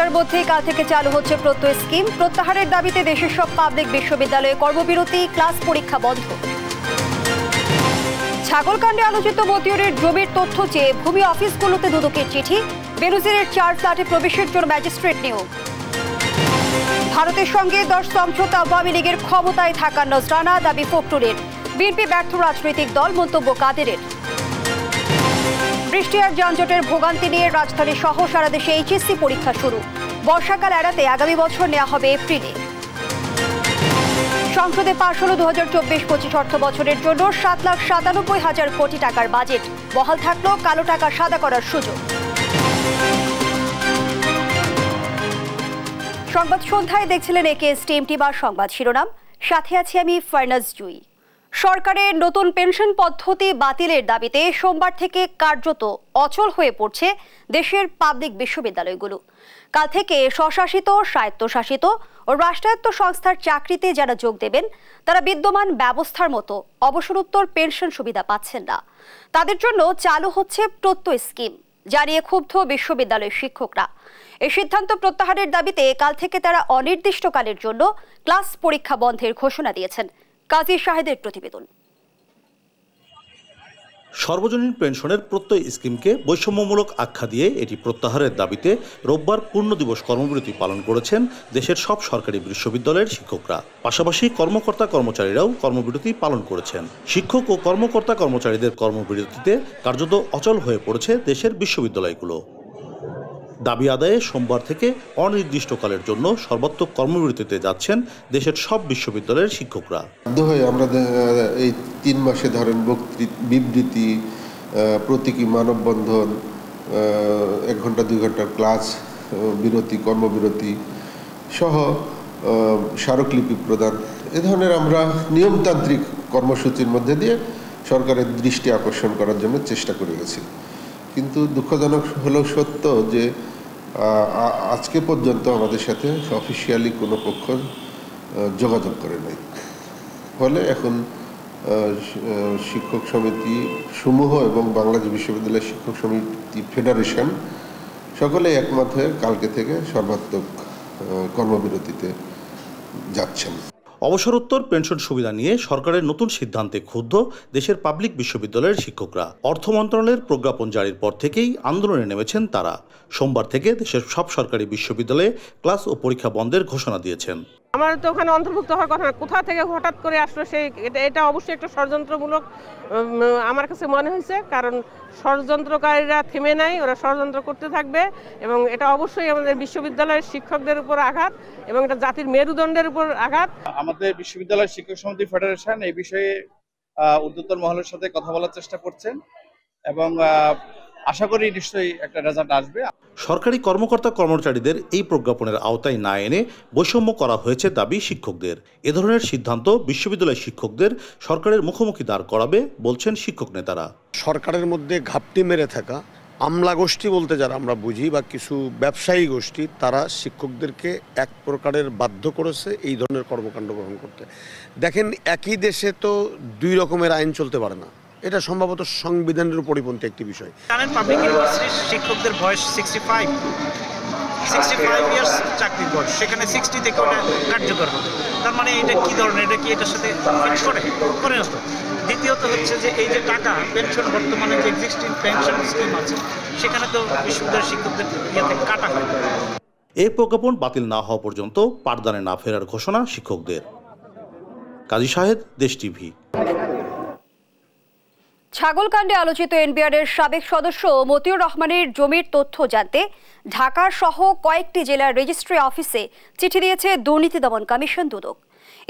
দুইটার মধ্যে কাল থেকে চালু হচ্ছে প্রত্যয় স্কিম। প্রত্যাহারের দাবিতে দেশের সব পাবলিক বিশ্ববিদ্যালয়ে কর্মবিরতি, ক্লাস পরীক্ষা বন্ধ। ছাগলকাণ্ডে আলোচিত মতিউরের জমির তথ্য চেয়ে ভূমি অফিসগুলোতে দুদকের চিঠি। বেনজিরের 4 ফ্ল্যাটে প্রবেশের জন্য ম্যাজিস্ট্রেট নিয়োগ। ভারতের সঙ্গে 10 সমঝোতা আওয়ামী লীগের ক্ষমতায় থাকার নজরানা, দাবি ফখরুলের। বিএনপি ব্যর্থ রাজনৈতিক দল, মন্তব্য কাদেরের। বৃষ্টি আর যানজটের ভোগান্তি নিয়ে রাজধানী সহ সারা দেশে এইচএসসি পরীক্ষা শুরু। বর্ষাকাল এড়াতে আগামী বছর নেওয়া হবে এপ্রিলে। সংসদে পাশ হল 2024-25 অর্থ বছরের জন্য 7,97,000 কোটি টাকার বাজেট। বহাল থাকলো কালো টাকা সাদা করার সুযোগ। সংবাদ সন্ধ্যায় দেখছিলেন একেএস টিএমটি বা সংবাদ শিরোনাম। সাথে আছি আমি ফারনাজ জুই। সরকারের নতুন পেনশন পদ্ধতি বাতিলের দাবিতে সোমবার থেকে কার্যত অচল হয়ে পড়ছে দেশের পাবলিক বিশ্ববিদ্যালয়গুলো। কাল থেকে স্বশাসিত, স্বায়ত্তশাসিত ও রাষ্ট্রায়ত্ত সংস্থার চাকরিতে যারা যোগ দেবেন তারা বিদ্যমান ব্যবস্থার মতো অবসরোত্তর পেনশন সুবিধা পাচ্ছেন না। তাদের জন্য চালু হচ্ছে প্রত্যয় স্কিম, যা নিয়ে ক্ষুব্ধ বিশ্ববিদ্যালয়ের শিক্ষকরা। এই সিদ্ধান্ত প্রত্যাহারের দাবিতে কাল থেকে তারা অনির্দিষ্টকালের জন্য ক্লাস পরীক্ষা বন্ধের ঘোষণা দিয়েছেন। কাজী শাহেদের প্রতিবেদন। সর্বজনীন পেনশনের প্রত্যয় স্কিমকে বৈষম্যমূলক আখ্যা দিয়ে এটি প্রত্যাহারের দাবিতে রোববার পূর্ণ দিবস কর্মবিরতি পালন করেছেন দেশের সব সরকারি বিশ্ববিদ্যালয়ের শিক্ষকরা। পাশাপাশি কর্মকর্তা কর্মচারীরাও কর্মবিরতি পালন করেছেন। শিক্ষক ও কর্মকর্তা কর্মচারীদের কর্মবিরতিতে কার্যত অচল হয়ে পড়েছে দেশের বিশ্ববিদ্যালয়গুলো। দাবি আদায়ে সোমবার থেকে অনির্দিষ্টকালের জন্য সর্বাত্মক কর্মবিরতিতে যাচ্ছেন দেশের সব বিশ্ববিদ্যালয়ের শিক্ষকরা। আমরা এই 3 মাসে ধরেন বিবৃতি, প্রতীকী মানববন্ধন, 1 ঘন্টা 2 ঘন্টার ক্লাস বিরতি, কর্মবিরতি সহ স্মারকলিপি প্রদান, এ ধরনের আমরা নিয়মতান্ত্রিক কর্মসূচির মধ্যে দিয়ে সরকারের দৃষ্টি আকর্ষণ করার জন্য চেষ্টা করে গেছি। কিন্তু দুঃখজনক হলেও সত্য যে আজকে পর্যন্ত আমাদের সাথে অফিসিয়ালি কোনো পক্ষ যোগাযোগ করে নাই। ফলে এখন শিক্ষক সমিতি সমূহ এবং বাংলাদেশ বিশ্ববিদ্যালয় শিক্ষক সমিতি ফেডারেশন সকলে একমত হয়ে কালকে থেকে সর্বাত্মক কর্মবিরতিতে যাচ্ছেন। অবসরোত্তর পেনশন সুবিধা নিয়ে সরকারের নতুন সিদ্ধান্তে ক্ষুব্ধ দেশের পাবলিক বিশ্ববিদ্যালয়ের শিক্ষকরা। অর্থ মন্ত্রণালয়ের প্রজ্ঞাপন জারির পর থেকেই আন্দোলনে নেমেছেন তারা। সোমবার থেকে দেশের সব সরকারি বিশ্ববিদ্যালয়ে ক্লাস ও পরীক্ষা বন্ধের ঘোষণা দিয়েছেন। আমার তো ওখানে অন্তর্ভুক্ত হওয়ার কথা, কোথা থেকে হঠাৎ করে আসলো এটা অবশ্যই একটা ষড়যন্ত্রমূলক আমার কাছে মনে হয়েছে। কারণ ষড়যন্ত্রকারীরা থেমে নাই, ওরা ষড়যন্ত্র করতে থাকবে এবং এটা অবশ্যই আমাদের বিশ্ববিদ্যালয়ের শিক্ষকদের উপর আঘাত এবং এটা জাতির মেরুদণ্ডের উপর আঘাত। আমাদের বিশ্ববিদ্যালয় শিক্ষক সমিতি ফেডারেশন এই বিষয়ে ঊর্ধ্বতন মহলের সাথে কথা বলার চেষ্টা করছেন এবং আশা করি নিশ্চয়ই একটা রেজাল্ট আসবে। সরকারি কর্মকর্তা কর্মচারীদের এই প্রজ্ঞাপনের আওতায় না এনে বৈষম্য করা হয়েছে দাবি শিক্ষকদের। এ ধরনের সিদ্ধান্ত বিশ্ববিদ্যালয় শিক্ষকদের সরকারের মুখোমুখি দাঁড় করাবে বলছেন শিক্ষক নেতারা। সরকারের মধ্যে ঘাপটি মেরে থাকা আমলা গোষ্ঠী বলতে যারা আমরা বুঝি বা কিছু ব্যবসায়ী গোষ্ঠী, তারা শিক্ষকদেরকে এক প্রকারের বাধ্য করেছে এই ধরনের কর্মকাণ্ড গ্রহণ করতে। দেখেন, একই দেশে তো 2 রকমের আইন চলতে পারে না। এটা সম্ভবত সংবিধানের পরিপন্থী একটি বিষয়। জানেন, পাবলিক ইউনিভার্সিটির শিক্ষকদের বয়স 65 ইয়ার্স চাকরির বয়স, সেখানে 60 থেকে ওটা কার্যকর হবে। তার মানে এটা কি ধরনের, এটা কি এটার সাথে ফিক্স করে না। দ্বিতীয়ত হচ্ছে যে এই যে টাকা পেনশন, বর্তমানে যে এক্সিস্টিং পেনশন স্কিম আছে সেখানে তো বিশ্ববিদ্যালয়ের শিক্ষকদের ইয়েতে কাটা হয়। এই প্রজ্ঞাপন বাতিল না হওয়া পর্যন্ত পাঠদানে না ফেরার ঘোষণা শিক্ষকদের। কাজী শাহেদ, দেশ টিভি। ছাগলকাণ্ডে আলোচিত এনবিআরের সাবেক সদস্য মতিউর রহমানের জমির তথ্য জানতে ঢাকা সহ কয়েকটি জেলার রেজিস্ট্রি অফিসে চিঠি দিয়েছে দুর্নীতি দমন কমিশন দুদক।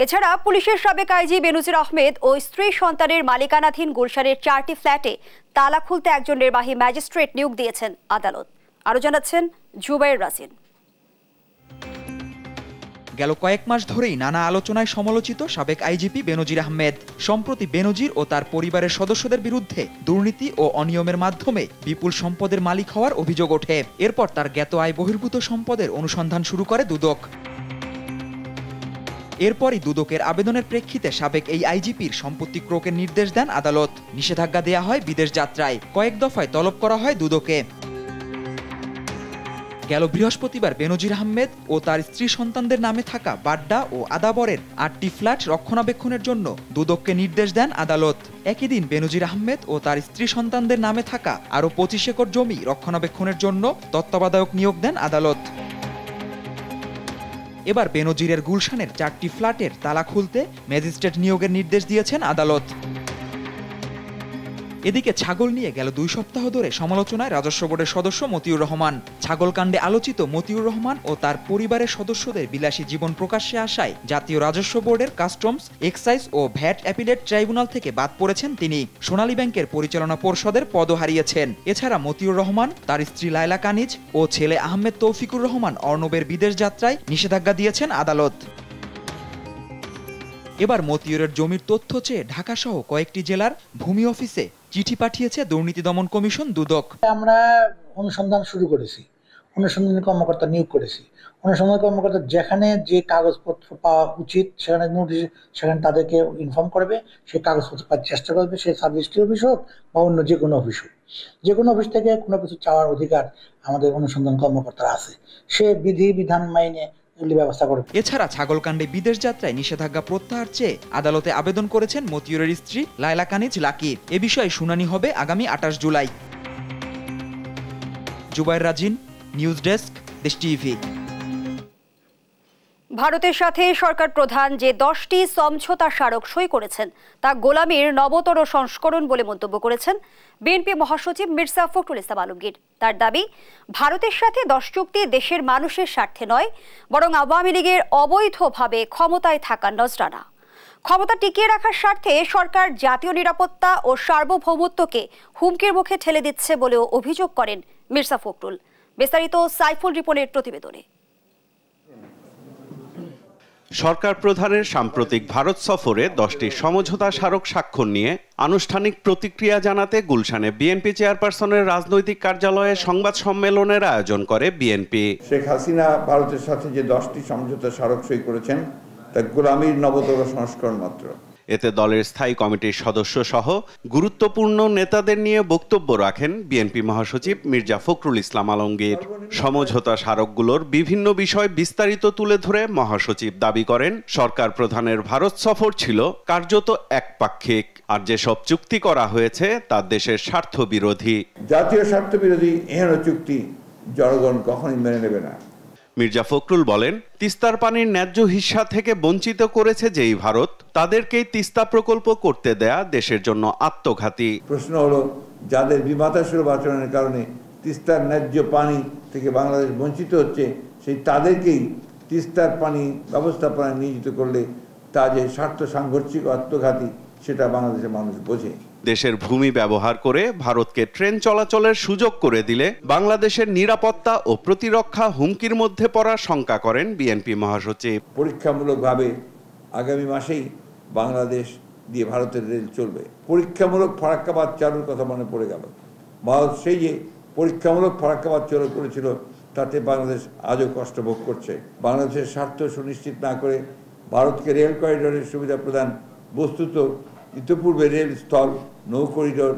এছাড়া পুলিশের সাবেক আইজি বেনজির আহমেদ ও স্ত্রী সন্তানের মালিকানাধীন গুলশানের 4টি ফ্ল্যাটে তালা খুলতে একজন নির্বাহী ম্যাজিস্ট্রেট নিয়োগ দিয়েছেন আদালত। আরও জানাচ্ছেন জুবাইর রাজিন। গেল কয়েক মাস ধরেই নানা আলোচনায় সমালোচিত সাবেক আইজিপি বেনজির আহমেদ। সম্প্রতি বেনজির ও তার পরিবারের সদস্যদের বিরুদ্ধে দুর্নীতি ও অনিয়মের মাধ্যমে বিপুল সম্পদের মালিক হওয়ার অভিযোগ ওঠে। এরপর তার জ্ঞাত আয় বহির্ভূত সম্পদের অনুসন্ধান শুরু করে দুদক। এরপরই দুদকের আবেদনের প্রেক্ষিতে সাবেক এই আইজিপির সম্পত্তি ক্রোকের নির্দেশ দেন আদালত। নিষেধাজ্ঞা দেয়া হয় বিদেশ যাত্রায়। কয়েক দফায় তলব করা হয় দুদকে। গেল বৃহস্পতিবার বেনজির আহমেদ ও তার স্ত্রী সন্তানদের নামে থাকা বাড্ডা ও আদাবরের 8টি ফ্ল্যাট রক্ষণাবেক্ষণের জন্য দুদককে নির্দেশ দেন আদালত। একই দিন বেনজির আহমেদ ও তার স্ত্রী সন্তানদের নামে থাকা আরও 25 একর জমি রক্ষণাবেক্ষণের জন্য তত্ত্বাবধায়ক নিয়োগ দেন আদালত। এবার বেনজিরের গুলশানের 4টি ফ্ল্যাটের তালা খুলতে ম্যাজিস্ট্রেট নিয়োগের নির্দেশ দিয়েছেন আদালত। এদিকে ছাগল নিয়ে গেল 2 সপ্তাহ ধরে সমালোচনায় রাজস্ব বোর্ডের সদস্য মতিউর রহমান। ছাগল কাণ্ডে আলোচিত মতিউর রহমান ও তার পরিবারের সদস্যদের বিলাসী জীবন প্রকাশ্যে আসায় জাতীয় রাজস্ব বোর্ডের কাস্টমস, এক্সাইজ ও ভ্যাট অ্যাপিলেট ট্রাইব্যুনাল থেকে বাদ পড়েছেন তিনি। সোনালী ব্যাংকের পরিচালনা পর্ষদের পদও হারিয়েছেন। এছাড়া মতিউর রহমান, তার স্ত্রী লায়লা কানিজ ও ছেলে আহমেদ তৌফিকুর রহমান অর্ণবের বিদেশ যাত্রায় নিষেধাজ্ঞা দিয়েছেন আদালত। এবার মতিউরের জমির তথ্য চেয়ে ঢাকাসহ কয়েকটি জেলার ভূমি অফিসে চিঠি পাঠিয়েছে দুর্নীতি দমন কমিশন দুদক। আমরা অনুসন্ধান শুরু করেছি, অনুসন্ধানী কর্মকর্তা নিয়োগ করেছি। অনুসন্ধানী কর্মকর্তা যেখানে যে কাগজপত্র পাওয়া উচিত সেখানে নোটিশ, সেখানে তাদেরকে ইনফর্ম করবে, সেই কাগজপত্র পাওয়ার চেষ্টা করবে, সেই সাব রেজিস্ট্রি অফিস হোক বা অন্য যে কোনো অফিস হোক। যে কোনো অফিস থেকে কোনো কিছু চাওয়ার অধিকার আমাদের অনুসন্ধান কর্মকর্তার আছে, সে বিধি বিধান মাইনে ব্যবস্থা করবে। এছাড়া ছাগলকাণ্ডে বিদেশ যাত্রায় নিষেধাজ্ঞা প্রত্যাহার চেয়ে আদালতে আবেদন করেছেন মতিউরের স্ত্রী লায়লা কানিজ লাকি। এ বিষয়ে শুনানি হবে আগামী 28 জুলাই। জুবায়ের রাজিন, নিউজ ডেস্ক, দেশ টিভি। ভারতের সাথে সরকার প্রধান যে 10টি সমঝোতা স্মারক সই করেছেন তা গোলামির নবতর সংস্করণ বলে মন্তব্য করেছেন বিএনপি মহাসচিব মির্জা ফখরুল ইসলাম আলমগীর। তার দাবি, ভারতের সাথে 10 চুক্তি দেশের মানুষের স্বার্থে নয়, বরং আওয়ামী লীগের অবৈধভাবে ক্ষমতায় থাকা নজরানা। ক্ষমতা টিকিয়ে রাখার স্বার্থে সরকার জাতীয় নিরাপত্তা ও সার্বভৌমত্বকে হুমকির মুখে ঠেলে দিচ্ছে বলেও অভিযোগ করেন মির্জা ফখরুল। বিস্তারিত সাইফুল রিপনের প্রতিবেদনে। সরকার প্রধানের সাম্প্রতিক ভারত সফরে 10টি সমঝোতা স্মারক স্বাক্ষর নিয়ে আনুষ্ঠানিক প্রতিক্রিয়া জানাতে গুলশানে বিএনপি চেয়ারপারসনের রাজনৈতিক কার্যালয়ে সংবাদ সম্মেলনের আয়োজন করে বিএনপি। শেখ হাসিনা ভারতের সাথে যে 10টি সমঝোতা স্মারক সই করেছেন তা গোলামির নবতর সংস্করণ মাত্র। এতে দলের স্থায়ী কমিটির সদস্য সহ গুরুত্বপূর্ণ নেতাদের নিয়ে বক্তব্য রাখেন বিএনপি মহাসচিব মির্জা ফখরুল ইসলাম আলমগীর। সমঝোতা স্মারকগুলোর বিভিন্ন বিষয় বিস্তারিত তুলে ধরে মহাসচিব দাবি করেন, সরকার প্রধানের ভারত সফর ছিল কার্যত একপাক্ষিক, আর যেসব চুক্তি করা হয়েছে তা দেশের স্বার্থ বিরোধী। জাতীয় স্বার্থ বিরোধী এহেন চুক্তি জনগণ কখনোই মেনে নেবে না। মির্জা ফখরুল বলেন, তিস্তার পানির ন্যায্য হিস্সা থেকে বঞ্চিত করেছে যেই ভারত, তাদেরকেই তিস্তা প্রকল্প করতে দেয়া দেশের জন্য আত্মঘাতী। প্রশ্ন হলো, যাদের বিমাতাসুলভ আচরণের কারণে তিস্তার ন্যায্য পানি থেকে বাংলাদেশ বঞ্চিত হচ্ছে, সেই তাদেরকেই তিস্তার পানি ব্যবস্থাপনায় নিয়োজিত করলে তা যে স্বার্থ সাংঘর্ষিক আত্মঘাতী সেটা বাংলাদেশের মানুষ বোঝে। দেশের ভূমি ব্যবহার করে ভারতকে ট্রেন চলাচলের সুযোগ করে দিলে বাংলাদেশের নিরাপত্তা ও প্রতিরক্ষা হুমকির মধ্যে পড়ার শঙ্কা করেন বিএনপি মহাসচিব। পরীক্ষামূলকভাবে আগামী মাসেই বাংলাদেশ দিয়ে ভারতের রেল চলবে। পরীক্ষামূলক ফারাক্কাবাদ চালুর কথা মনে পড়ে গেল। ভারত সেই যে পরীক্ষামূলক ফারাক্কাবাদ চালু করেছিল তাতে বাংলাদেশ আজও কষ্ট ভোগ করছে। বাংলাদেশের স্বার্থ সুনিশ্চিত না করে ভারতকে রেল করিডোরের সুবিধা প্রদান, বস্তুত ইতিপূর্বে রেল, স্থল, নৌ করিডোর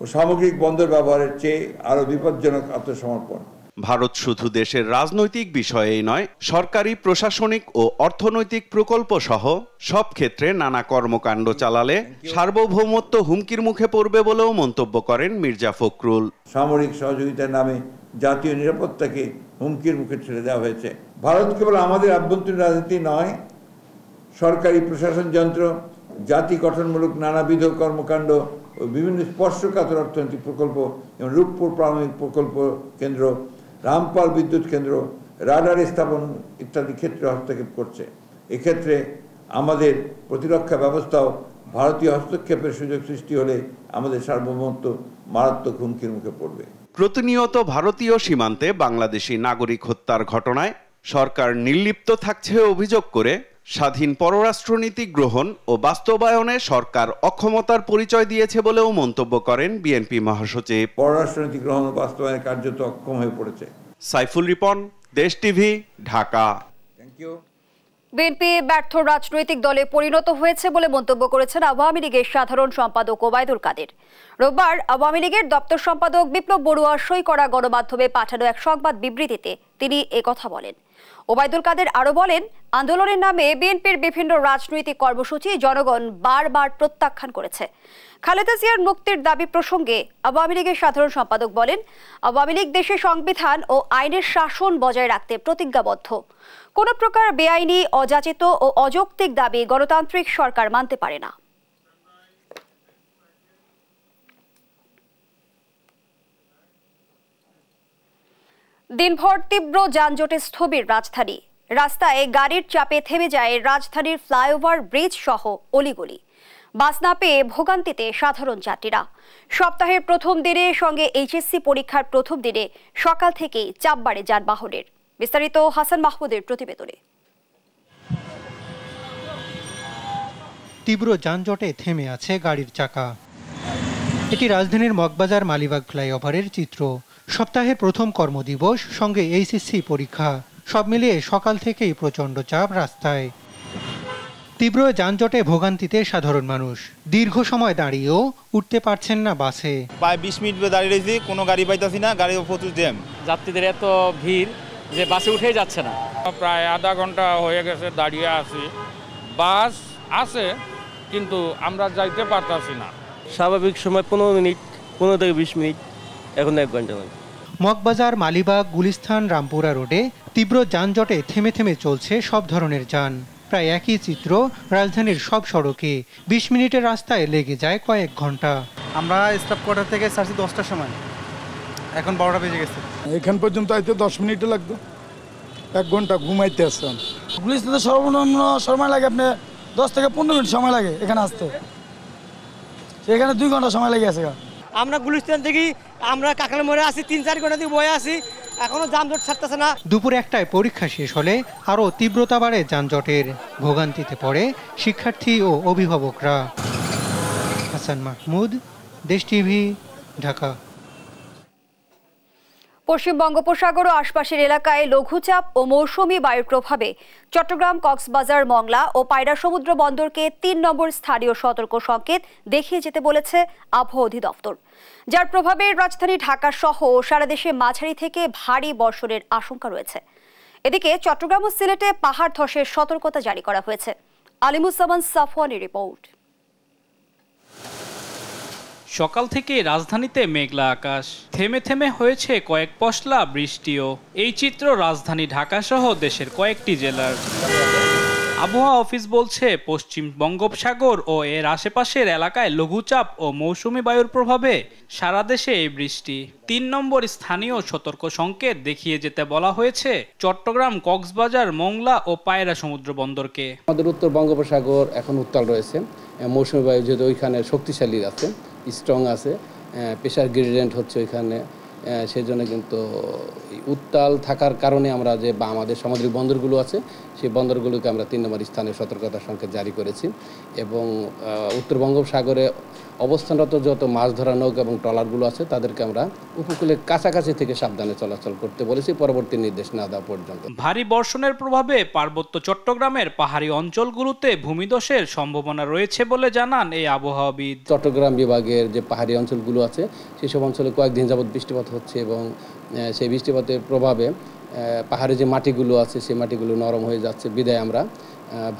ও সামগ্রিক বন্দর ব্যবহারের চেয়ে আরো বিপজ্জনক আত্মসমর্পণ। ভারত শুধু দেশের রাজনৈতিক বিষয়েই নয়, সরকারি, প্রশাসনিক ও অর্থনৈতিক প্রকল্প সহ সব ক্ষেত্রে নানা কর্মকাণ্ড চালালে সার্বভৌমত্ব হুমকির মুখে পড়বে বলেও মন্তব্য করেন মির্জা ফখরুল। সামরিক সহযোগিতার নামে জাতীয় নিরাপত্তাকে হুমকির মুখে ঠেলে দেওয়া হয়েছে। ভারত কেবল আমাদের আভ্যন্তরীণ রাজনীতি নয়, সরকারি প্রশাসন যন্ত্র, জাতি গঠনমূলক নানাবিধ কর্মকাণ্ড ও বিভিন্ন স্পর্শকাতর অর্থনৈতিক প্রকল্প যেমন রূপপুর পারমাণবিক প্রকল্প কেন্দ্র, রামপাল বিদ্যুৎ কেন্দ্র, রাডার স্থাপন ইত্যাদি ক্ষেত্রে হস্তক্ষেপ করছে। এক্ষেত্রে আমাদের প্রতিরক্ষা ব্যবস্থাও ভারতীয় হস্তক্ষেপের সুযোগ সৃষ্টি হলে আমাদের সার্বভৌমত্ব মারাত্মক হুমকির মুখে পড়বে। প্রতিনিয়ত ভারতীয় সীমান্তে বাংলাদেশি নাগরিক হত্যার ঘটনায় সরকার নির্লিপ্ত থাকছে অভিযোগ করে স্বাধীন পররাষ্ট্রনীতি গ্রহণ ও বাস্তবায়নে সরকার অক্ষমতার পরিচয় দিয়েছে বলেও মন্তব্য করেন বিএনপি মহাসচিব। পররাষ্ট্রনীতি গ্রহণ ও বাস্তবায়নে কার্যত অক্ষম হয়ে পড়েছে। Saiful Ripon, Desh TV, Dhaka. Thank you. BNP ব্যর্থ রাজনৈতিক দলে পরিণত হয়েছে বলে মন্তব্য করেছেন আওয়ামী লীগের সাধারণ সম্পাদক ওবায়দুল কাদের। রোববার আওয়ামী লীগের দপ্তর সম্পাদক বিপ্লব বড়ুয়া সই করা গণমাধ্যমে পাঠানো এক সংবাদ বিবৃতিতে তিনি একথা বলেন। ওবায়দুল কাদের আরো বলেন, আন্দোলনের নামে বিএনপির বিভিন্ন রাজনৈতিক কর্মসূচি জনগণ বারবার প্রত্যাখ্যান করেছে। খালেদা জিয়ার মুক্তির দাবি প্রসঙ্গে আওয়ামী লীগের সাধারণ সম্পাদক বলেন, আওয়ামী লীগ দেশের সংবিধান ও আইনের শাসন বজায় রাখতে প্রতিজ্ঞাবদ্ধ। কোনো প্রকার বেআইনি, অযাচিত ও অযৌক্তিক দাবি গণতান্ত্রিক সরকার মানতে পারে না। দিনভর তীব্র যানজটে স্থবির রাজধানী। রাস্তায় গাড়ির চাপে থেমে যায় রাজধানীর ফ্লাইওভার, ব্রিজ সহ অলিগলি। বাস না পেয়ে ভোগান্তিতে সাধারণ যাত্রীরা। সপ্তাহের প্রথম দিনে সঙ্গে এইচএসসি পরীক্ষার প্রথম দিনে সকাল থেকেই চাপ বাড়ে যানবাহনের। বিস্তারিত হাসান মাহমুদের প্রতিবেদনে। তীব্র যানজটে থেমে আছে গাড়ির চাকা। এটি রাজধানীর মগবাজার মালিবাগ ফ্লাইওভারের চিত্র। সপ্তাহের প্রথম কর্মদিবস, সঙ্গে এইচএসসি পরীক্ষা, সব মিলিয়ে সকাল থেকেই প্রচণ্ড চাপ রাস্তায়। তীব্র যানজটে ভোগান্তিতে সাধারণ মানুষ। দীর্ঘ সময় দাঁড়িয়েও উঠতে পারছেন না বাসে। প্রায় 20 মিনিট দাঁড়িয়ে রয়েছি, কোনো গাড়ি পাইতেছি না, গাড়ি প্রচুর জ্যাম। যাত্রীদের এত ভিড় যে বাসে উঠেই যাচ্ছে না। প্রায় আধা ঘন্টা হয়ে গেছে দাঁড়িয়ে আছি। বাস আছে কিন্তু আমরা যাইতে পারতাছি না। স্বাভাবিক সময় 15 মিনিট, 15 থেকে 20 মিনিট, এখন 1 ঘন্টা লাগে। মগবাজার, মালিবাগ, গুলিস্তান, রামপুরা রোডে তীব্র যানজটে থেমে থেমে চলছে সব ধরনের যান। প্রায় একই চিত্র রাজধানীর সব সড়কে। 20 মিনিটের রাস্তায় লেগে যায় কয়েক ঘন্টা। আমরা স্টাফ কোয়ার্টার থেকে ছাড়ছি 10টার সময়, এখন 12টা বেজে গেছে। এখান পর্যন্ত আইতে 10 মিনিট লাগতো, 1 ঘন্টা ঘুমাইতে আসতাম। গুলিস্তানে সর্বনিম্ন সময় লাগে আপনি 10 থেকে 15 মিনিট সময় লাগে এখানে আসতে, সেখানে 2 ঘন্টা সময় লেগে আছে। আমরা গুলিস্তান থেকে আমরা কাকাল মোড়ে আছি, 3-4 ঘন্টা দিয়ে বয়ে আছি, এখনো যানজট ছাড়তেছে না। দুপুর 1টায় পরীক্ষা শেষ হলে আরও তীব্রতা বাড়ে যানজটের। ভোগান্তিতে পড়ে শিক্ষার্থী ও অভিভাবকরা। হাসান মাহমুদ, দেশ টিভি, ঢাকা। পশ্চিম বঙ্গোপসাগর ও আশপাশের এলাকায় লঘুচাপ ও মৌসুমী বায়ুর প্রভাবে চট্টগ্রাম, কক্সবাজার, মংলা ও পায়রা সমুদ্র বন্দরকে 3 নম্বর স্থানীয় সতর্ক সংকেত দেখিয়ে যেতে বলেছে আবহাওয়া অধিদপ্তর, যার প্রভাবে রাজধানী ঢাকা সহ সারা দেশে মাঝারি থেকে ভারী বর্ষণের আশঙ্কা রয়েছে। এদিকে চট্টগ্রাম ও সিলেটে পাহাড় ধসের সতর্কতা জারি করা হয়েছে। আলিমুজ্জামান সাফওয়ানের রিপোর্ট। সকাল থেকে রাজধানীতে মেঘলা আকাশ, থেমে থেমে হয়েছে কয়েক পশলা বৃষ্টিও। এই চিত্র রাজধানী ঢাকা সহ দেশের কয়েকটি জেলার। আবহাওয়া অফিস বলছে, পশ্চিম বঙ্গোপসাগর ও এর আশেপাশের এলাকায় লঘুচাপ ও মৌসুমী বায়ুর প্রভাবে সারা দেশে এই বৃষ্টি। 3 নম্বর স্থানীয় সতর্ক সংকেত দেখিয়ে যেতে বলা হয়েছে চট্টগ্রাম, কক্সবাজার, মংলা ও পায়রা সমুদ্র বন্দরকে। আমাদের উত্তর বঙ্গোপসাগর এখন উত্তাল রয়েছে। মৌসুমী বায়ু যেহেতু ওইখানে শক্তিশালী আছে, স্ট্রং আছে, প্রেশার গ্রেডিয়েন্ট হচ্ছে ওইখানে, সেই জন্য কিন্তু উত্তাল থাকার কারণে আমরা যে বা আমাদের সামুদ্রিক বন্দরগুলো আছে সেই বন্দরগুলোকে আমরা 3 নম্বর স্থানে সতর্কতা সংকেত জারি করেছি। এবং উত্তর বঙ্গোপসাগরে অবস্থানরত যত মাছ ধরা নৌকা এবং ট্রলারগুলো আছে তাদেরকে আমরা উপকূলের কাছাকাছি থেকে সাবধানে চলাচল করতে বলেছি, পরবর্তী নির্দেশ না দেওয়া পর্যন্ত। ভারী বর্ষণের প্রভাবে পার্বত্য চট্টগ্রামের পাহাড়ি অঞ্চলগুলোতে ভূমিধসের সম্ভাবনা রয়েছে বলে জানান এই আবহাওয়াবিদ। চট্টগ্রাম বিভাগের যে পাহাড়ি অঞ্চলগুলো আছে সেসব অঞ্চলে কয়েকদিন যাবৎ বৃষ্টিপাত হচ্ছে এবং সেই বৃষ্টিপাতের প্রভাবে পাহাড়ে যে মাটিগুলো আছে সেই মাটিগুলো নরম হয়ে যাচ্ছে। বিদায় আমরা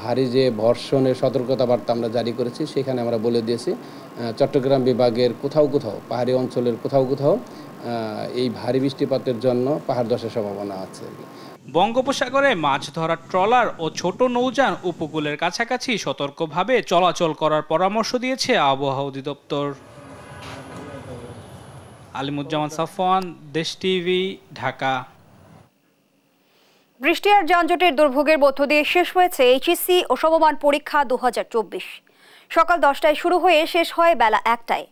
ভারী যে বর্ষণের সতর্কতা বার্তা আমরা জারি করেছি সেখানে আমরা বলে দিয়েছি চট্টগ্রাম বিভাগের কোথাও কোথাও, পাহাড়ি অঞ্চলের কোথাও কোথাও এই ভারী বৃষ্টিপাতের জন্য পাহাড় ধসের সম্ভাবনা আছে। বঙ্গোপসাগরে মাছ ধরার ট্রলার ও ছোট নৌযান উপকূলের কাছাকাছি সতর্কভাবে চলাচল করার পরামর্শ দিয়েছে আবহাওয়া অধিদপ্তর। আলিমুজ্জামান সাফওয়ান, দেশ টিভি, ঢাকা। বৃষ্টি আর যানজটের দুর্ভোগের মধ্য দিয়ে শেষ হয়েছে এইচএসসি ও সমমান পরীক্ষা 2024। সকাল 10টায় শুরু হয়ে শেষ হয় বেলা 1টায়।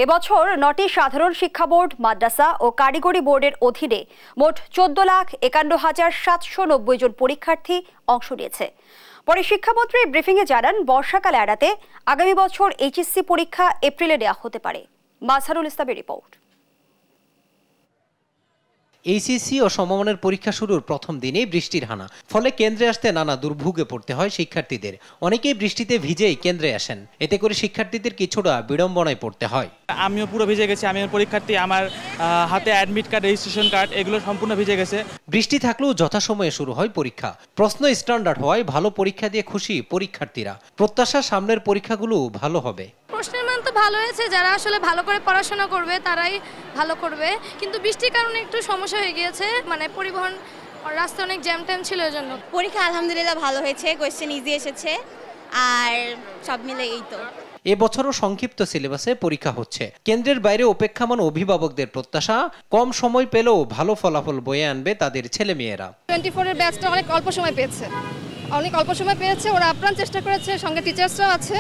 এবছর 9টি সাধারণ শিক্ষা বোর্ড, মাদ্রাসা ও কারিগরি বোর্ডের অধীনে মোট 14,51,790 জন পরীক্ষার্থী অংশ নিয়েছে। পরে শিক্ষামন্ত্রী ব্রিফিংয়ে জানান, বর্ষাকালে এড়াতে আগামী বছর এইচএসসি পরীক্ষা এপ্রিলে নেওয়া হতে পারে। মাজহারুল ইসলামের রিপোর্ট। এইচএসসি ও সমমানের পরীক্ষা শুরুর প্রথম দিনেই বৃষ্টির হানা, ফলে কেন্দ্রে আসতে নানা দুর্ভোগে পড়তে হয় শিক্ষার্থীদের। অনেকেই বৃষ্টিতে ভিজেই কেন্দ্রে আসেন, এতে করে শিক্ষার্থীদের কিছুটা বিড়ম্বনায় পড়তে হয়। আমিও পুরো ভিজে গেছি, আমি পরীক্ষার্থী, আমার হাতে অ্যাডমিট কার্ড, রেজিস্ট্রেশন কার্ড এগুলো সম্পূর্ণ ভিজে গেছে। বৃষ্টি থাকলেও যথাসময়ে শুরু হয় পরীক্ষা। প্রশ্ন স্ট্যান্ডার্ড হওয়ায় ভালো পরীক্ষা দিয়ে খুশি পরীক্ষার্থীরা। প্রত্যাশা সামনের পরীক্ষাগুলো ভালো হবে। প্রশ্নের মান তো ভালো হয়েছে, যারা আসলে ভালো করে পড়াশোনা করবে তারাই ভালো করবে, কিন্তু বৃষ্টির কারণে একটু সমস্যা হয়ে গিয়েছে, মানে পরিবহন রাস্তায় অনেক জ্যাম ট্যাম ছিল এর জন্য। পরীক্ষা আলহামদুলিল্লাহ ভালো হয়েছে, কোয়েশ্চেন ইজি এসেছে, আর সব মিলে এই তো। এবছরও সংক্ষিপ্ত সিলেবাসে পরীক্ষা হচ্ছে। কেন্দ্রের বাইরে অপেক্ষমান অভিভাবকদের প্রত্যাশা, কম সময় পেলেও ভালো ফলাফল বয়ে আনবে তাদের ছেলেমেয়েরা। 24 এর ব্যাচটা অনেক অল্প সময় পেয়েছে, ওরা আপ্রাণ চেষ্টা করেছে, সঙ্গে টিচার্সরাও আছে,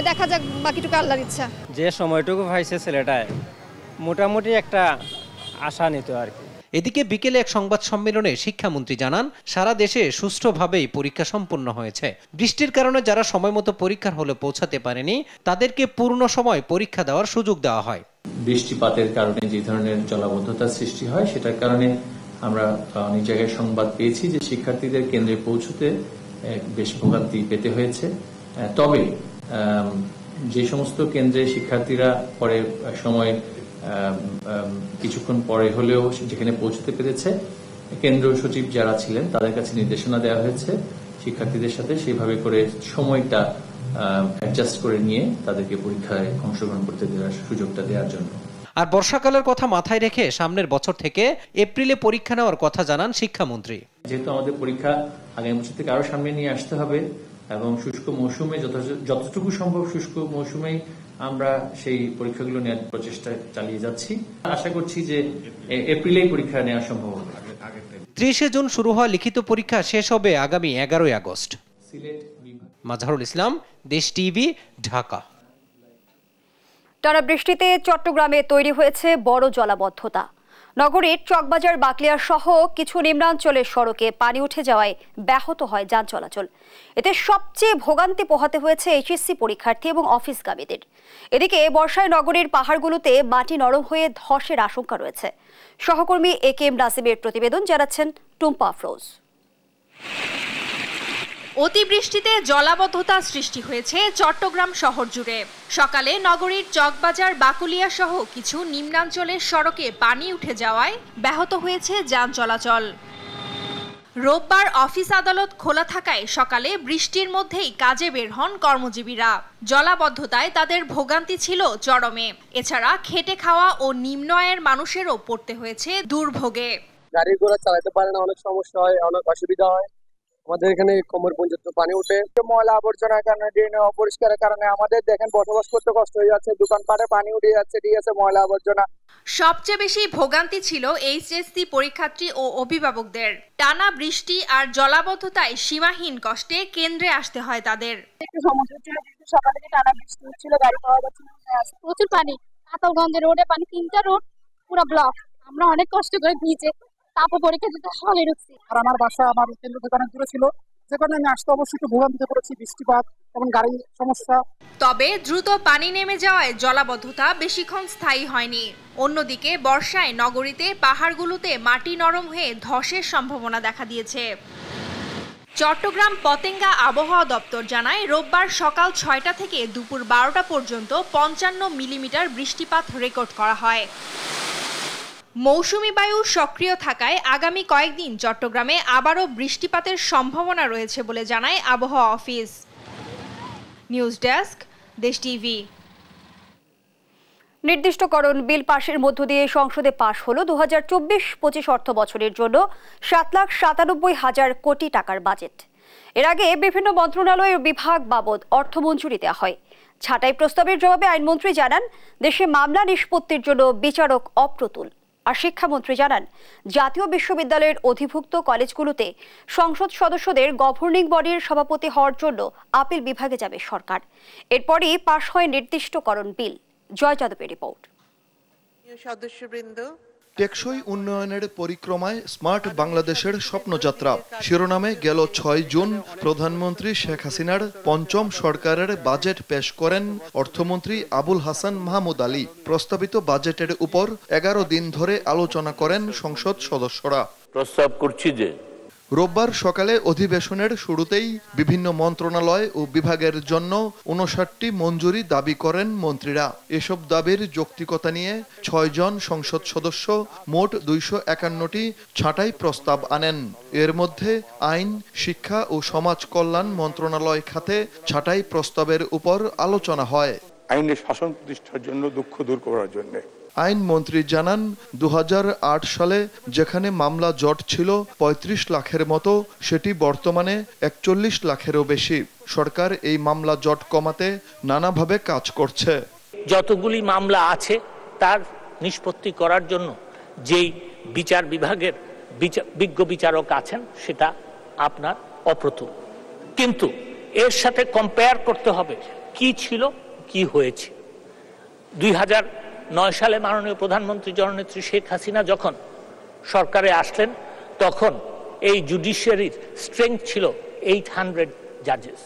দেখা যাক বাকিটুকু আল্লাহর ইচ্ছা। যে সময়টুকু পাইছে ছেলেটায় মোটামুটি একটা আশা নিত আর কি। এদিকে বিকেলে এক সংবাদ সম্মেলনে শিক্ষামন্ত্রী জানান, সারা দেশে সুষ্ঠুভাবেই পরীক্ষা সম্পন্ন হয়েছে। বৃষ্টির কারণে যারা সময়মতো পরীক্ষার হলে পৌঁছাতে পারেনি তাদেরকে পূর্ণ সময় পরীক্ষা দেওয়ার সুযোগ দেওয়া হয়। বৃষ্টিপাতের কারণে যে ধরনের জলাবদ্ধতার সৃষ্টি হয় সেটার কারণে আমরা অনেক জায়গায় সংবাদ পেয়েছি যে শিক্ষার্থীদের কেন্দ্রে পৌঁছতে বেশ ভোগান্তি পেতে হয়েছে। তবে যে সমস্ত কেন্দ্রে শিক্ষার্থীরা পরে সময় কিছুক্ষণ পরে হলেও যেখানে পৌঁছতে পেরেছে, কেন্দ্রীয় সচিব যারা ছিলেন তাদের কাছে নির্দেশনা দেওয়া হয়েছে শিক্ষার্থীদের সাথে সেভাবে করে সময়টা অ্যাডজাস্ট করে নিয়ে তাদেরকে পরীক্ষায় অংশগ্রহণ করতে দেওয়ার সুযোগটা দেওয়ার জন্য। আর বর্ষাকালের কথা মাথায় রেখে সামনের বছর থেকে এপ্রিলে পরীক্ষা নেওয়ার কথা জানান শিক্ষামন্ত্রী। যেহেতু আমাদের পরীক্ষা আগামী বছর থেকে আরো সামনে নিয়ে আসতে হবে এবং শুষ্ক মৌসুমে যতটুকু সম্ভব শুষ্ক মৌসুমেই আমরা সেই পরীক্ষাগুলো নেওয়ার প্রচেষ্টা চালিয়ে যাচ্ছি। আশা করছি যে এপ্রিলেই পরীক্ষা নেওয়া সম্ভব হবে। 30 জুন শুরু হওয়া লিখিত পরীক্ষা শেষ হবে আগামী 11 আগস্ট। মাজহারুল ইসলাম, দেশ টিভি, ঢাকা। টানা বৃষ্টিতে চট্টগ্রামে তৈরি হয়েছে বড় জলাবদ্ধতা। নগরীর চকবাজার বাকলিয়া সহ কিছু নিম্নাঞ্চলের সড়কে পানি উঠে যাওয়ায় ব্যাহত হয় যান চলাচল। এতে সবচেয়ে ভোগান্তি পোহাতে হয়েছে এইচএসসি পরীক্ষার্থী এবং অফিসগামীদের। এদিকে বর্ষায় নগরীর পাহাড়গুলোতে মাটি নরম হয়ে ধসের আশঙ্কা রয়েছে। সহকর্মী একেএম নাসিমের প্রতিবেদন জানাচ্ছেন টুম্পা আফরোজ। অতিবৃষ্টিতে জলাবদ্ধতা সৃষ্টি হয়েছে চট্টগ্রাম শহর জুড়ে। সকালে নগরীর চকবাজার বাকুলিয়া সহ কিছু নিম্নাঞ্চলের সড়কে পানি উঠে যাওয়ায় ব্যাহত হয়েছে যান চলাচল। রোববার অফিস আদালত খোলা থাকায় সকালে বৃষ্টির মধ্যেই কাজে বের হন কর্মজীবীরা। জলাবদ্ধতায় তাদের ভোগান্তি ছিল চরমে। এছাড়া খেটে খাওয়া ও নিম্ন আয়ের মানুষেরও পড়তে হয়েছে দুর্ভোগে। গাড়ি ঘোড়া চালাতে পারে না, অনেক সমস্যা হয়, অনেক অসুবিধা হয়। আমাদের এখানে কোমর পর্যন্ত পানি উঠে, ময়লা আবর্জনার কারণে, ড্রেন অপরিষ্কারের কারণে আমাদের দেখেন বসবাস করতে কষ্ট হয়ে যাচ্ছে। দোকানপাটে পানি উঠে যাচ্ছে, ঠিক আছে, ময়লা আবর্জনা। সবচেয়ে বেশি ভোগান্তি ছিল এইচএসসি পরীক্ষার্থী ও অভিভাবকদের। টানা বৃষ্টি আর জলাবদ্ধতায় সীমাহীন কষ্টে কেন্দ্রে আসতে হয় তাদের। একটু সমস্যা ছিল, সকাল থেকে টানা বৃষ্টি হচ্ছিল, গাড়ি পাওয়া যাচ্ছিল না, প্রচুর পানি। কাতালগঞ্জের রোডে পানি, 3টা রোড পুরো ব্লক। আমরা অনেক কষ্ট করে ভিজে তারপর পরীক্ষা দিতে হলে ঢুকছি। আর আমার বাসা আমার কেন্দ্র থেকে অনেক দূরে ছিল, যে কারণে আমি আসতে অবশ্যই একটু ভোগান্তিতে পড়েছি, বৃষ্টিপাত এবং গাড়ির সমস্যা। তবে দ্রুত পানি নেমে যাওয়ায় জলাবদ্ধতা বেশিক্ষণ স্থায়ী হয়নি। অন্যদিকে বর্ষায় নগরীতে পাহাড়গুলোতে মাটি নরম হয়ে ধসের সম্ভাবনা দেখা দিয়েছে। চট্টগ্রাম পতেঙ্গা আবহাওয়া দপ্তর জানায়, রোববার সকাল 6টা থেকে দুপুর 12টা পর্যন্ত 55 মিলিমিটার বৃষ্টিপাত রেকর্ড করা হয়। মৌসুমী বায়ু সক্রিয় থাকায় আগামী কয়েকদিন চট্টগ্রামে আবারও বৃষ্টিপাতের সম্ভাবনা রয়েছে বলে জানায় আবহাওয়া অফিস। নিউজ ডেস্ক, দেশ টিভি। নির্দিষ্টকরণ বিল পাশের মধ্য দিয়ে সংসদে পাশ হলো 2024-25 অর্থ বছরের জন্য 7,97,000 কোটি টাকার বাজেট। এর আগে বিভিন্ন মন্ত্রণালয়ের বিভাগ বাবদ অর্থ মঞ্জুরি দেওয়া হয়। ছাঁটাই প্রস্তাবের জবাবে আইনমন্ত্রী জানান, দেশে মামলা নিষ্পত্তির জন্য বিচারক অপ্রতুল। আর শিক্ষামন্ত্রী জানান, জাতীয় বিশ্ববিদ্যালয়ের অধিভুক্ত কলেজগুলোতে সংসদ সদস্যদের গভর্নিং বডির সভাপতি হওয়ার জন্য আপিল বিভাগে যাবে সরকার। এরপরই পাশ হয় নির্দিষ্টকরণ বিল। জয় যাদবের রিপোর্ট। সদস্যবৃন্দ, টেকসই উন্নয়নের পরিক্রমায় স্মার্ট বাংলাদেশের স্বপ্নযাত্রা শিরোনামে গেল ৬ জুন প্রধানমন্ত্রী শেখ হাসিনার পঞ্চম সরকারের বাজেট পেশ করেন অর্থমন্ত্রী আবুল হাসান মাহমুদ আলী। প্রস্তাবিত বাজেটের উপর ১১ দিন ধরে আলোচনা করেন সংসদ সদস্যরা। প্রস্তাব করছি যে রোববার সকালে অধিবেশনের শুরুতেই বিভিন্ন মন্ত্রণালয় ও বিভাগের জন্য ৫৯টি মঞ্জুরি দাবি করেন মন্ত্রীরা। এসব দাবির যৌক্তিকতা নিয়ে ৬ জন সংসদ সদস্য মোট ২৫১টি ছাঁটাই প্রস্তাব আনেন। এর মধ্যে আইন, শিক্ষা ও সমাজ কল্যাণ মন্ত্রণালয় খাতে ছাঁটাই প্রস্তাবের উপর আলোচনা হয়। আইনের শাসন প্রতিষ্ঠার জন্য, দুঃখ দূর করার জন্য। আইনমন্ত্রী জানান ২০০৮ সালে যেখানে মামলা জট ছিল ৩৫ লাখের মতো, সেটি বর্তমানে ৪১ লাখেরও বেশি। সরকার এই মামলা জট কমাতে নানাভাবে কাজ করছে। যতগুলি মামলা আছে তার নিষ্পত্তি করার জন্য যেই বিচার বিভাগের বিজ্ঞ বিচারক আছেন সেটা আপনার অপ্রতুল, কিন্তু এর সাথে কম্পেয়ার করতে হবে কি ছিল কি হয়েছে। ২০০৯ সালে মাননীয় প্রধানমন্ত্রী জননেত্রী শেখ হাসিনা যখন সরকারে আসলেন তখন এই জুডিশিয়ারির স্ট্রেংথ ছিল 800 জাজেস।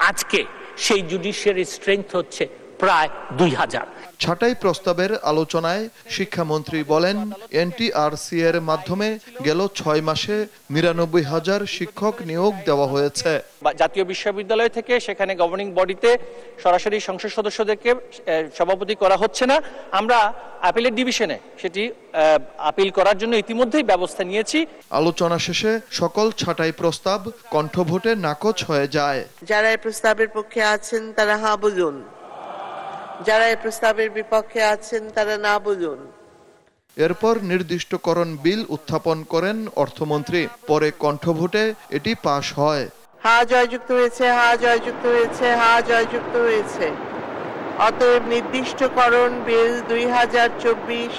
আজকে সেই জুডিশিয়ারির স্ট্রেংথ হচ্ছে প্রায় ২০০০। ছাঁটাই প্রস্তাবের আলোচনায় শিক্ষামন্ত্রী বলেন, এনটিআরসি এর মাধ্যমে গেল ৬ মাসে ৯৯,০০০ শিক্ষক নিয়োগ দেওয়া হয়েছে। জাতীয় বিশ্ববিদ্যালয় থেকে সেখানে গভর্নিং বডিতে সরাসরি সংসদ সদস্যদেরকে সভাপতি করা হচ্ছে না। আমরা আপিলের ডিভিশনে সেটি আপিল করার জন্য ইতিমধ্যেই ব্যবস্থা নিয়েছি। আলোচনা শেষে সকল ছাঁটাই প্রস্তাব কণ্ঠভোটে নাকচ হয়ে যায়। যারা এই প্রস্তাবের পক্ষে আছেন তারা হ্যাঁ বলুন, যারা এই প্রস্তাবের বিপক্ষে আছেন তারা না বলুন। এরপর নির্দিষ্টকরণ বিল উত্থাপন করেন অর্থমন্ত্রী। পরে কণ্ঠভোটে এটি পাশ হয়। হ্যাঁ জয়যুক্ত হয়েছে, হ্যাঁ জয়যুক্ত হয়েছে, হ্যাঁ জয়যুক্ত হয়েছে। অতএব নির্দিষ্টকরণ বিল ২০২৪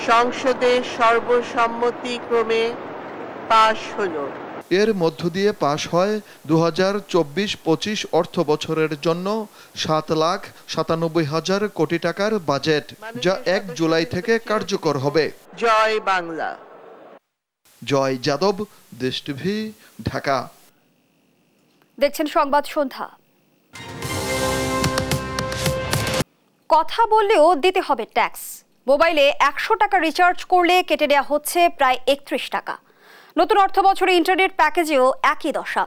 সংসদে সর্বসম্মতিক্রমে পাশ হলো। এর মধ্য দিয়ে পাশ হয় ২০২৪-২৫ অর্থ বছরের জন্য ৭,৯৭,০০০ কোটি টাকার বাজেট, যা ১ জুলাই থেকে কার্যকর হবে। জয় বাংলা। জয় যাদব, দেশ টিভি, ঢাকা। দেখছেন সংবাদ সন্ধ্যা। কথা বললেও দিতে হবে ট্যাক্স। মোবাইলে ১০০ টাকা রিচার্জ করলে কেটে নেওয়া হচ্ছে প্রায় ৩১ টাকা। নতুন অর্থ বছরে ইন্টারনেট প্যাকেজেও একই দশা।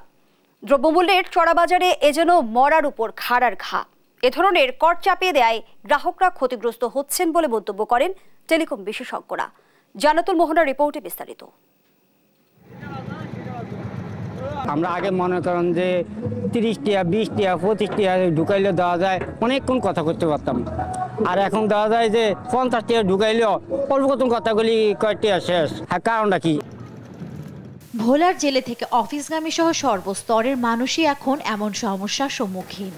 দ্রব্যমূল্যের চড়া বাজারে এ যেন মরার উপর খাড়ার ঘা। এ ধরনের কর চাপিয়ে দেয় গ্রাহকরা ক্ষতিগ্রস্ত হচ্ছেন বলে মন্তব্য করেন টেলিকম বিশেষজ্ঞরা। জান্নাতুল মোহনার রিপোর্টে বিস্তারিত। আমরা আগে মনে করেন যে ৩০ টাকা, ২০ টাকা, ২৫ টাকা ঢুকাইলে দেওয়া যায়, অনেকক্ষণ কথা করতে পারতাম। আর এখন দেওয়া যায় যে ৫০ টাকা ঢুকাইলেও অল্প কত কথাগুলি কয়েকটি শেষ। হ্যাঁ, কারণটা কি? ভোলার জেলে থেকে অফিসগামী সহ সর্বস্তরের মানুষই এখন এমন সমস্যার সম্মুখীন।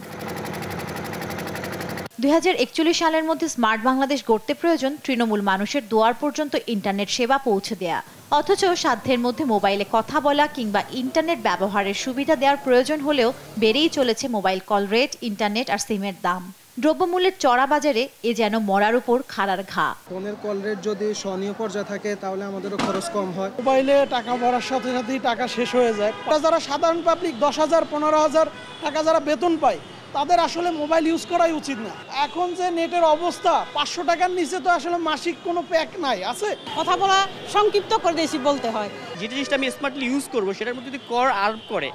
২০৪১ সালের মধ্যে স্মার্ট বাংলাদেশ গড়তে প্রয়োজন তৃণমূল মানুষের দুয়ার পর্যন্ত ইন্টারনেট সেবা পৌঁছে দেয়া। অথচ সাধ্যের মধ্যে মোবাইলে কথা বলা কিংবা ইন্টারনেট ব্যবহারের সুবিধা দেওয়ার প্রয়োজন হলেও বেড়েই চলেছে মোবাইল কল রেট, ইন্টারনেট আর সিমের দাম। দ্রব্যমূল্যের চড়া বাজারে এ যেন মরার উপর খাড়ার ঘা। ফোনের কল রেট যদি সহনীয় পর্যায়ে থাকে তাহলে আমাদেরও খরচ কম হয়। মোবাইলে টাকা ভরার সাথে সাথেই টাকা শেষ হয়ে যায়। যারা সাধারণ পাবলিক ১০,০০০, ১৫,০০০ টাকা যারা বেতন পায় তাদের আসলে মোবাইল ইউজ করাই উচিত না। এখন যে নেটের অবস্থা, ৫০০ টাকার নিচে তো আসলে মাসিক কোনো প্যাক নাই। আছে কথা বলা সংক্ষিপ্ত করে দিয়েছি বলতে হয়। যে জিনিসটা আমি স্মার্টলি ইউজ করবো সেটার মধ্যে যদি কর আরোপ করে,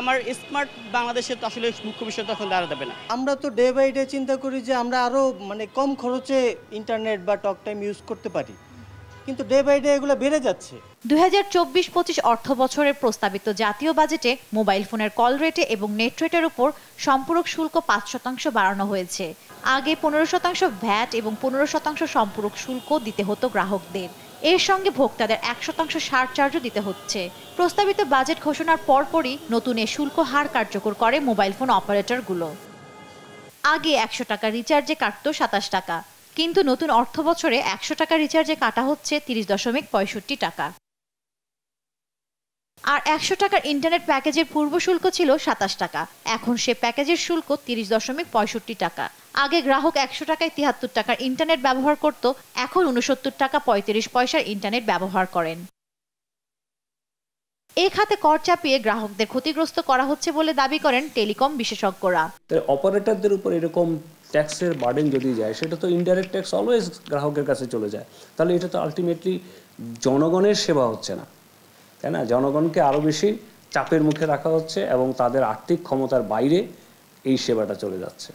আমার স্মার্ট বাংলাদেশে তো আসলে মুখ্য বিষয় তখন দাঁড়া দেবে না। আমরা তো ডে বাই ডে চিন্তা করি যে আমরা আরও কম খরচে ইন্টারনেট বা টক টাইম ইউজ করতে পারি, কিন্তু ডে বাই ডে এগুলো বেড়ে যাচ্ছে। ২০২৪-২৫ অর্থ বছরের প্রস্তাবিত জাতীয় বাজেটে মোবাইল ফোনের কল রেটে এবং নেট রেটের উপর সম্পূরক শুল্ক ৫% বাড়ানো হয়েছে। আগে ১৫% ভ্যাট এবং ১৫% সম্পূরক শুল্ক দিতে হতো গ্রাহকদের। এর সঙ্গে ভোক্তাদের ১% সারচার্জও দিতে হচ্ছে। প্রস্তাবিত বাজেট ঘোষণার পরপরই নতুন এ শুল্ক হার কার্যকর করে মোবাইল ফোন অপারেটরগুলো। আগে ১০০ টাকা রিচার্জে কাটত ২৭ টাকা, কিন্তু নতুন অর্থ বছরে ১০০ টাকা রিচার্জে কাটা হচ্ছে ৩০.৬৫ টাকা। আর 100 টাকার ইন্টারনেট প্যাকেজের পূর্ব শুল্ক ছিল 27 টাকা। এখন সে প্যাকেজের শুল্ক 30.65 টাকা। আগে গ্রাহক 100 টাকায় 73 টাকার ইন্টারনেট ব্যবহার করত, এখন 69 টাকা 35 পয়সার ইন্টারনেট ব্যবহার করেন। এই খাতে কর চাপিয়ে গ্রাহকদের ক্ষতিগ্রস্ত করা হচ্ছে বলে দাবি করেন টেলিকম বিশেষজ্ঞরা। অপারেটরদের উপর এরকম ট্যাক্সের বার্ডেন যদি যায়, সেটা তো ইনডাইরেক্ট ট্যাক্স অলওয়েজ গ্রাহকের কাছে চলে যায়, তাহলে এটা তো আলটিমেটলি জনগণের সেবা হচ্ছে না, তাই না? জনগণকে আরও বেশি চাপের মুখে রাখা হচ্ছে এবং তাদের আর্থিক ক্ষমতার বাইরে এই সেবাটা চলে যাচ্ছে।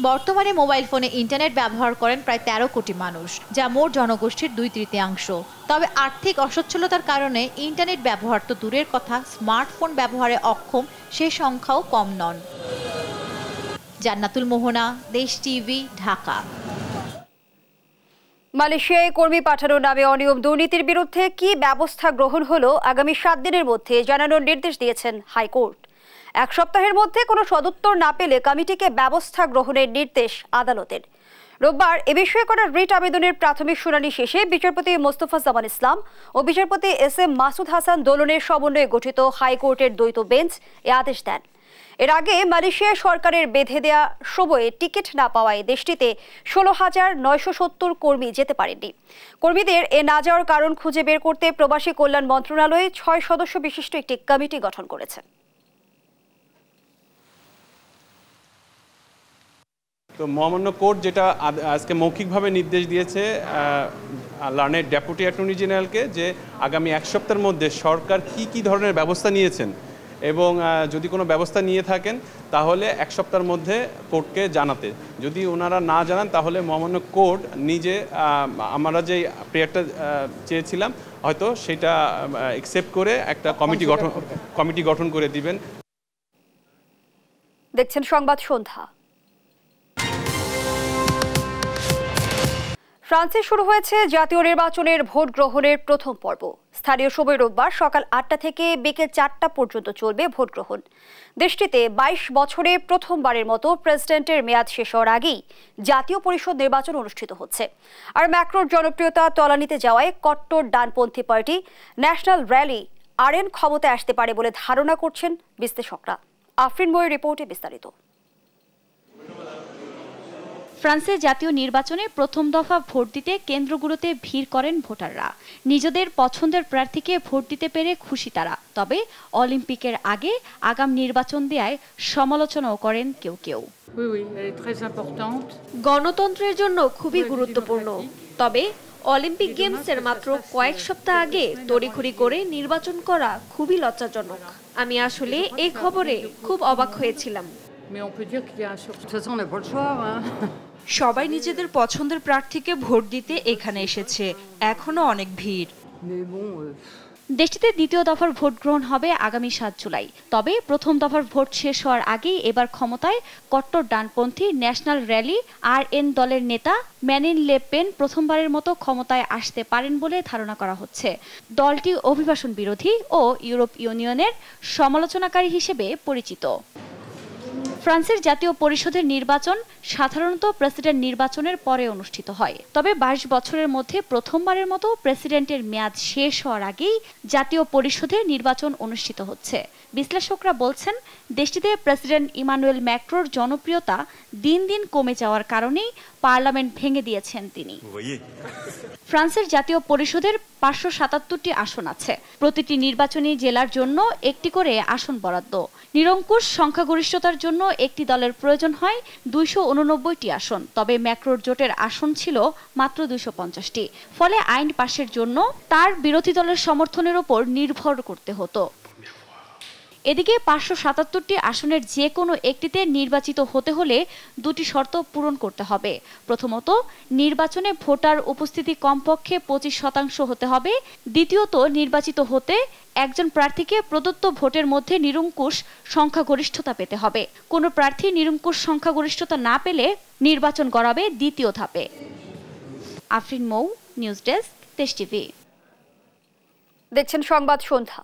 বর্তমানে মোবাইল ফোনে ইন্টারনেট ব্যবহার করেন প্রায় 13 কোটি মানুষ, যা মোট জনগোষ্ঠীর 2/3। তবে আর্থিক অসচ্ছলতার কারণে ইন্টারনেট ব্যবহার তো দূরের কথা, স্মার্টফোন ব্যবহারে অক্ষম সে সংখ্যাও কম নন। জান্নাতুল মোহনা, দেশ টিভি, ঢাকা। মালয়েশিয়ায় কর্মী পাঠানোর নামে অনিয়ম দুর্নীতির বিরুদ্ধে কি ব্যবস্থা গ্রহণ হলো আগামী 7 দিনের মধ্যে জানানোর নির্দেশ দিয়েছেন হাইকোর্ট। 1 সপ্তাহের মধ্যে কোনো সদুত্তর না পেলে কমিটিকে ব্যবস্থা গ্রহণের নির্দেশ আদালতের। রোববার এ বিষয়ে করা রিট আবেদনের প্রাথমিক শুনানি শেষে বিচারপতি মোস্তফা জামান ইসলাম ও বিচারপতি SM মাসুদ হাসান দোলনের সমন্বয়ে গঠিত হাইকোর্টের দ্বৈত বেঞ্চ এ আদেশ দেন। এর আগে মালয়েশিয়া সরকারের বেঁধে দেয়া সময়ে টিকিট না পাওয়ায় দেশটিতে 16,970 কর্মী যেতে পারেননি। কর্মীদের এ না যাওয়ার কারণ খুঁজে বের করতে প্রবাসী কল্যাণ মন্ত্রণালয় 6 সদস্য বিশিষ্ট একটি কমিটি গঠন করেছে। তো মহামান্য কোর্ট যেটা আজকে মৌখিকভাবে নির্দেশ দিয়েছে লার্নের ডেপুটি অ্যাটর্নি জেনারেলকে, যে আগামী 1 সপ্তাহের মধ্যে সরকার কি ধরনের ব্যবস্থা নিয়েছেন এবং যদি কোনো ব্যবস্থা নিয়ে থাকেন তাহলে 1 সপ্তাহের মধ্যে কোর্টকে জানাতে। যদি ওনারা না জানান তাহলে মহামান্য কোর্ট নিজে আমরা যে প্রেয়ারটা চেয়েছিলাম হয়তো সেটা অ্যাকসেপ্ট করে একটা কমিটি গঠন করে দিবেন। দেখছেন সংবাদ সন্ধ্যা। ফ্রান্সে শুরু হয়েছে জাতীয় নির্বাচনের ভোট গ্রহণের প্রথম পর্ব। স্থানীয় সময় রোববার সকাল 8টা থেকে বিকেল 4টা পর্যন্ত চলবে ভোট গ্রহণ। দেশটিতে 22 বছরে প্রথমবারের মতো প্রেসিডেন্টের মেয়াদ শেষ হওয়ার আগেই জাতীয় পরিষদ নির্বাচন অনুষ্ঠিত হচ্ছে। আর জনপ্রিয়তা তলানিতে যাওয়ায় কট্টর ডানপন্থী পার্টি ন্যাশনাল র্যালি RN ক্ষমতায় আসতে পারে বলে ধারণা করছেন বিশ্লেষকরা। আফরিন ময়ের রিপোর্টে বিস্তারিত। ফ্রান্সে জাতীয় নির্বাচনে প্রথম দফা ভোট দিতে কেন্দ্রগুলোতে ভিড় করেন ভোটাররা। নিজেদের পছন্দের প্রার্থীকে ভোট দিতে পেরে খুশি তারা। তবে অলিম্পিকের আগে আগাম নির্বাচন দেয়ায় সমালোচনাও করেন কেউ কেউ। গণতন্ত্রের জন্য খুবই গুরুত্বপূর্ণ, তবে অলিম্পিক গেমসের মাত্র কয়েক সপ্তাহ আগে তড়িঘড়ি করে নির্বাচন করা খুবই লজ্জাজনক। আমি আসলে এই খবরে খুব অবাক হয়েছিলাম। সবাই নিজেদের পছন্দের প্রার্থীকে ভোট দিতে এখানে এসেছে, এখনো অনেক ভিড়। দেশটিতে দ্বিতীয় দফার ভোট গ্রহণ হবে আগামী 7 জুলাই। তবে প্রথম দফার ভোট শেষ হওয়ার আগেই এবার ক্ষমতায় কট্টর ডানপন্থী ন্যাশনাল র্যালি RN দলের নেতা ম্যারিন লে পেন প্রথমবারের মতো ক্ষমতায় আসতে পারেন বলে ধারণা করা হচ্ছে। দলটি অভিবাসন বিরোধী ও ইউরোপ ইউনিয়নের সমালোচনাকারী হিসেবে পরিচিত। ফ্রান্সের জাতীয় পরিষদের নির্বাচন সাধারণত প্রেসিডেন্ট নির্বাচনের পরে অনুষ্ঠিত হয়। তবে 22 বছরের মধ্যে প্রথমবারের মতো প্রেসিডেন্টের মেয়াদ শেষ হওয়ার আগেই জাতীয় পরিষদের নির্বাচন অনুষ্ঠিত হচ্ছে। বিশ্লেষকরা বলছেন, দেশটিতে প্রেসিডেন্ট ইমানুয়েল ম্যাক্রোর জনপ্রিয়তা দিন দিন কমে যাওয়ার কারণেই পার্লামেন্ট ভেঙে দিয়েছেন তিনি। ফ্রান্সের জাতীয় পরিষদের 577টি আসন আছে। প্রতিটি নির্বাচনী জেলার জন্য একটি করে আসন বরাদ্দ। নিরঙ্কুশ সংখ্যাগরিষ্ঠতার জন্য একটি দলের প্রয়োজন হয় 289টি আসন। তবে ম্যাক্রোর জোটের আসন ছিল মাত্র 250টি। ফলে আইন পাশের জন্য তার বিরোধী দলের সমর্থনের উপর নির্ভর করতে হতো। এদিকে 577টি আসনের যে কোনো একটিতে নির্বাচিত হতে হলে 2টি শর্ত পূরণ করতে হবে। প্রথমত, নির্বাচনে ভোটার উপস্থিতি কমপক্ষে 25% হতে হবে। দ্বিতীয়ত, নির্বাচিত হতে একজন প্রার্থীকে প্রদত্ত ভোটের মধ্যে নিরঙ্কুশ সংখ্যাগরিষ্ঠতা পেতে হবে। কোনো প্রার্থী নিরঙ্কুশ সংখ্যাগরিষ্ঠতা না পেলে নির্বাচন করাবে দ্বিতীয় ধাপে। আফরিন মৌ, নিউজ ডেস্ক, দেশ টিভি। দেখছেন সংবাদ সন্ধ্যা।